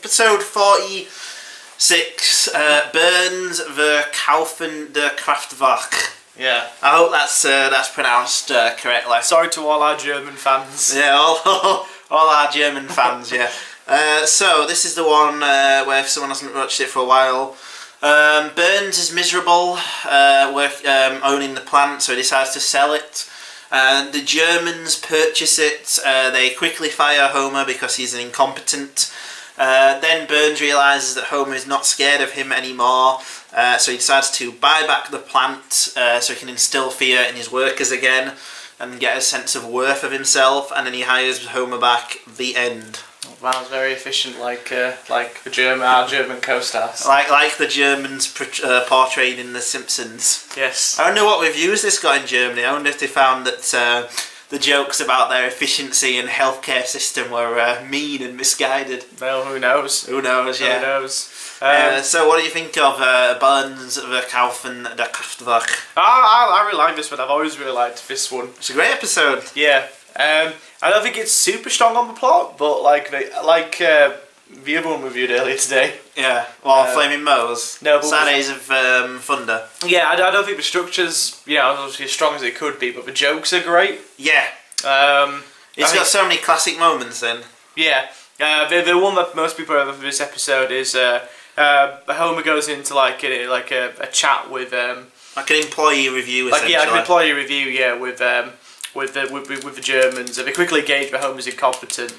Episode 46, Burns Verkaufen Der Kraftwerk. Yeah. I hope that's pronounced correctly. Sorry to all our German fans. Yeah, all our German fans, yeah. So, this is the one where if someone hasn't watched it for a while, Burns is miserable owning the plant, so he decides to sell it. The Germans purchase it. They quickly fire Homer because he's an incompetent. Then Burns realises that Homer is not scared of him anymore, so he decides to buy back the plant so he can instill fear in his workers again and get a sense of worth of himself, and then he hires Homer back. The end. Wow, it's very efficient, like our German co-stars. Like the Germans portrayed in The Simpsons. Yes. I wonder what reviews this got in Germany. I wonder if they found that the jokes about their efficiency and healthcare system were mean and misguided. Well, who knows? Who knows, yeah. Who knows? So what do you think of Burns Verkaufen Der Kraftwerk? I really like this one. I've always really liked this one. It's a great episode. Yeah. I don't think it's super strong on the plot, but like the other one we reviewed earlier today. Yeah, well, Flaming Moe's. No, but Saturdays of Thunder. Yeah, I don't think the structure's obviously as strong as it could be, but the jokes are great. Yeah. It's got so many classic moments then. Yeah. The one that most people remember from this episode is Homer goes into like a chat with like an employee review, essentially. like an employee review, yeah, with the Germans, and they quickly gauge that Homer's incompetent.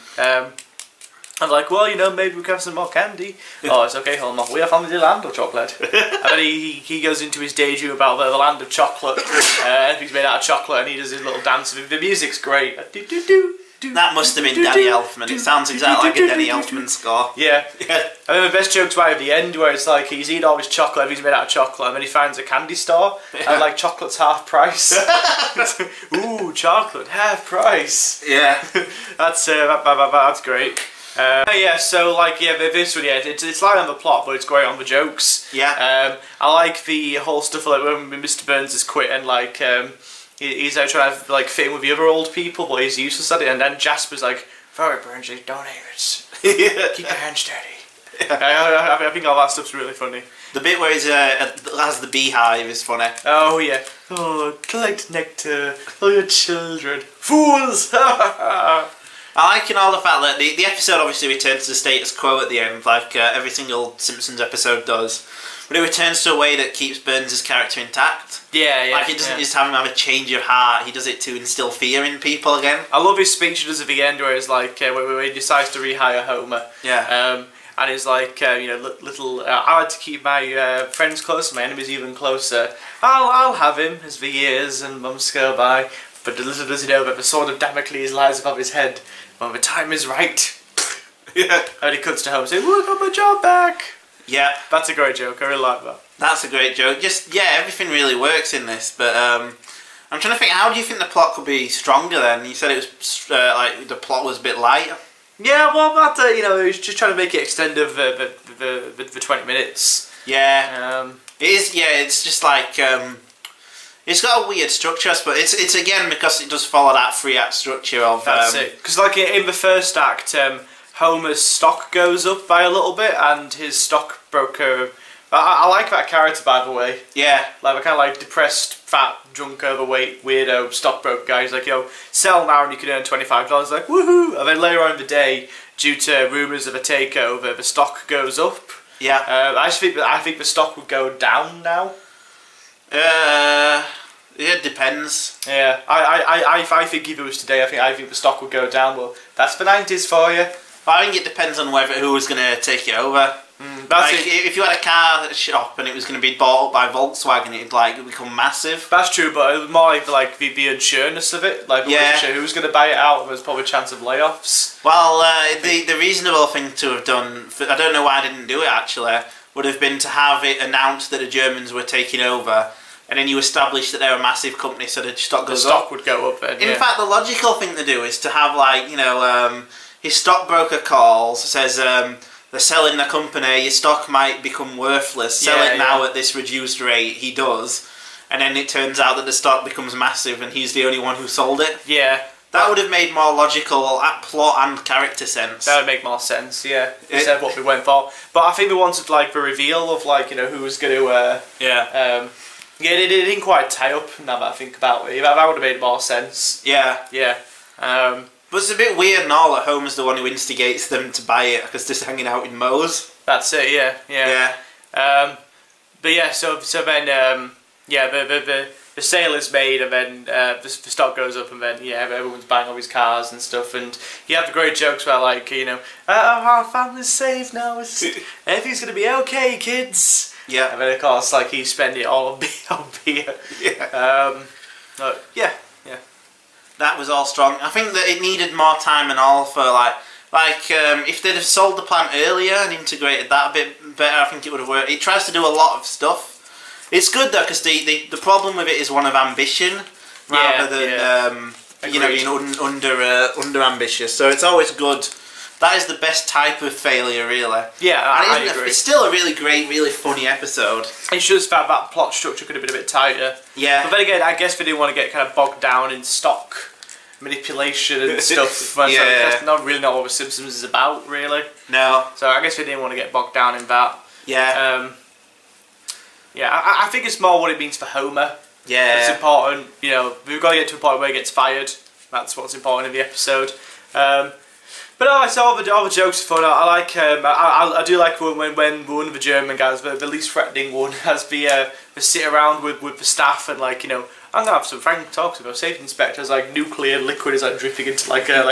I'm like, well, maybe we can have some more candy. Oh, it's okay, Homer. We have found the land of chocolate. And then he goes into his daydream about the land of chocolate. Everything's made out of chocolate, and he does his little dance. The music's great. That must have been Danny Elfman. It sounds exactly like a Danny Elfman score. Yeah. And then the best joke's right at the end, where it's like he's eating all his chocolate, everything's made out of chocolate, and then he finds a candy store, and like chocolate's half price. Ooh, chocolate half price. Yeah. That's great. Yeah, so this one, it's light on the plot, but it's great on the jokes. Yeah. I like the whole stuff like when Mr. Burns is quit and he's out trying to fit in with the other old people, but he's useless at it. And then Jasper's like, "Sorry, Burns, don't aim it. Keep your hands steady." Yeah. I think all that stuff's really funny. The bit where he has the beehive is funny. Oh yeah. Oh, collect nectar for your children, fools. I like all the fact that the episode obviously returns to the status quo at the end, like every single Simpsons episode does. But it returns to a way that keeps Burns' character intact. Yeah. Like, he doesn't just have him have a change of heart, he does it to instill fear in people again. I love his speech he does at the end where he's like, where he decides to rehire Homer. Yeah. And he's like, little, I like to keep my friends close, my enemies even closer. I'll have him as the years and months go by. But little does he know that the sword of Damocles lies above his head when the time is right. Yeah. And he cuts to Homer saying, "We'll got my job back." Yeah. That's a great joke, I really like that. That's a great joke. Everything really works in this, but I'm trying to think, how do you think the plot could be stronger then? You said it was, the plot was a bit light. Yeah, well, he was just trying to make it extend of the 20 minutes. Yeah. It is, it's just like, it's got a weird structure, but it's again because it does follow that 3-act structure of... That's it. Because in the first act, Homer's stock goes up by a little bit, and his stockbroker... I like that character, by the way. Yeah. Like a kind of depressed, fat, drunk, overweight, weirdo stockbroker guy. He's like, sell now and you can earn $25. Like, woohoo! And then later on in the day, due to rumours of a takeover, the stock goes up. Yeah. I think the stock would go down now. It depends. Yeah, I think if it was today, I think the stock would go down. Well, that's the 90s for you. But I think it depends on who was going to take it over. If you had a car shop and it was going to be bought up by Volkswagen, it'd become massive. That's true, but it was more like the insureness of it. Like, who was going to buy it out? There's probably a chance of layoffs. Well, the reasonable thing to have done, I don't know why I didn't do it actually, would have been to have it announced that the Germans were taking over. And then you establish that they're a massive company, so the stock goes up. The stock would go up then, In fact, the logical thing to do is to have, his stockbroker calls, says, they're selling the company, your stock might become worthless, sell it now at this reduced rate, he does. And then it turns out that the stock becomes massive and he's the only one who sold it. Yeah. That would have made more logical plot and character sense. That would make more sense, yeah. Instead of what we went for. But I think we wanted like the reveal of like, you know, who was going to... yeah, it didn't quite tie up now that I think about it. That would have made more sense. Yeah. Yeah. But it's a bit weird and all that Homer's the one who instigates them to buy it because they're just hanging out in Moe's. That's it, yeah. But yeah, so then, the sale is made, and then the stock goes up, and then everyone's buying all these cars and stuff, and you have the great jokes where like, you know, our family's safe now, everything's gonna be okay, kids. Yeah. And then of course like he's spending it all on beer. Yeah. That was all strong. I think that it needed more time and all for like if they'd have sold the plant earlier and integrated that a bit better, I think it would have worked. It tries to do a lot of stuff. It's good though, because the problem with it is one of ambition rather than you know, being under ambitious. So it's always good. That is the best type of failure, really. Yeah, I agree. It's still a really great, really funny episode. It's just that plot structure could have been a bit tighter. Yeah. But then again, I guess they didn't want to get kind of bogged down in stock manipulation and stuff. That's not really what The Simpsons is about, really. No. So I guess they didn't want to get bogged down in that. Yeah. I think it's more what it means for Homer. Yeah. It's important, you know, we've got to get to a point where he gets fired. That's what's important in the episode. But no, I saw all the jokes are fun. I like, I do like when one of the German guys, the least threatening one, has the sit around with the staff and like, you know, I'm gonna have some frank talks with our safety inspectors. Like nuclear liquid is like dripping into like a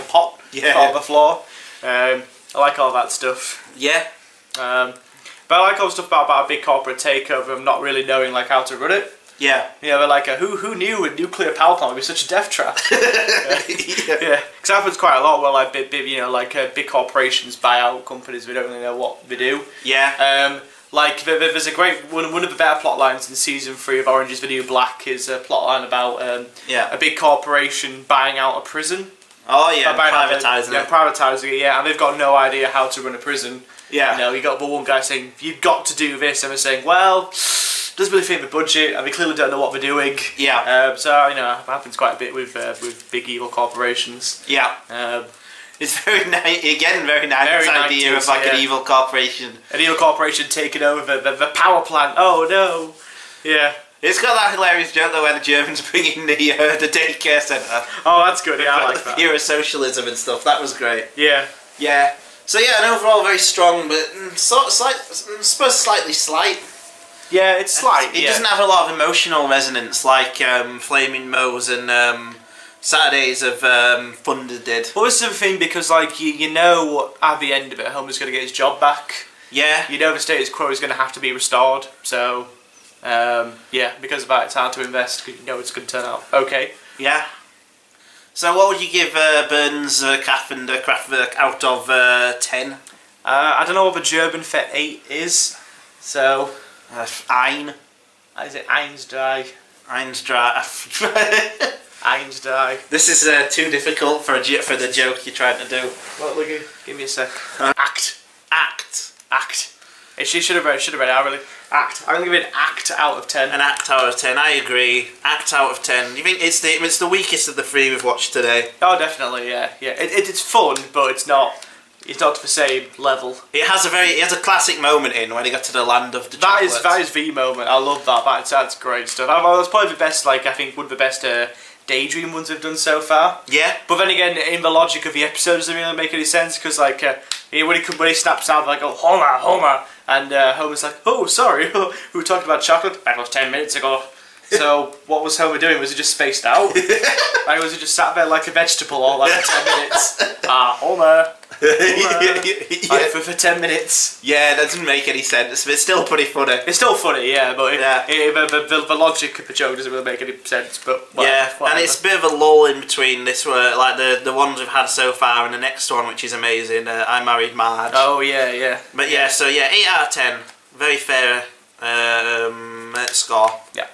pot on the floor. I like all that stuff. Yeah. But I like all the stuff about a big corporate takeover and not really knowing like how to run it. Yeah. Yeah, they're like, who knew a nuclear power plant would be such a death trap? Yeah, because it happens quite a lot where like big corporations buy out companies we don't really know what they do. Yeah. Like there's a great one of the better plot lines in season 3 of Orange Is the New Black is a plot line about a big corporation buying out a prison. Oh yeah, privatising it. Privatising it, and they've got no idea how to run a prison. Yeah. You know, you got the one guy saying, you've got to do this, and they're saying, well, doesn't really fit the budget, and they clearly don't know what they're doing. Yeah. So, you know, it happens quite a bit with big evil corporations. Yeah. It's very nice, again, very nice idea of like an evil corporation. An evil corporation taking over the power plant. Oh no. Yeah. It's got that hilarious joke though where the Germans bring in the daycare centre. Oh, that's good, yeah, I like that. Era socialism and stuff, that was great. Yeah. Yeah. So yeah, and overall very strong, but sort of slightly slight. Yeah, it's slight. It doesn't have a lot of emotional resonance like Flaming Moe's and Saturdays of Thunder did. Well, this is the thing, because like you know at the end of it, Homer's going to get his job back. Yeah. You know the status quo is going to have to be restored. So yeah, because of that, it's hard to invest because you know it's going to turn out okay. Yeah. So what would you give Burns Verkaufen Der Kraftwerk out of 10? I don't know what the German for 8 is, so... Ein. Is it Eins drei? Eins drei. Eins drei. This is too difficult for the joke you're trying to do. Well, look, give me a sec. Act. She should have read it out, really. Act. I'm going to give it an act out of 10. An act out of 10, I agree. Act out of 10. Do you think it's the weakest of the 3 we've watched today? Oh, definitely, yeah. It's fun, but it's not to the same level. It has a classic moment in when he got to the land of the chocolates. That is the moment. I love that. That's great stuff. That's probably the best, like, I think one of the best daydream ones we've done so far. Yeah. But then again, in the logic of the episode, doesn't really make any sense, because like when he snaps out like, oh, Homer, and Homer's like, oh, sorry, we talked about chocolate. That was 10 minutes ago. So what was Homer doing? Was he just spaced out? Like, was he just sat there like a vegetable all like 10 minutes? Homer. Like, for 10 minutes. Yeah, that doesn't make any sense, but it's still pretty funny. It's still funny, yeah, but the logic of the joke doesn't really make any sense. But whatever. And it's a bit of a lull in between this one, like the ones we've had so far, and the next one, which is amazing. I Married Marge. Oh yeah. But yeah, so yeah, 8 out of 10, very fair score. Yeah.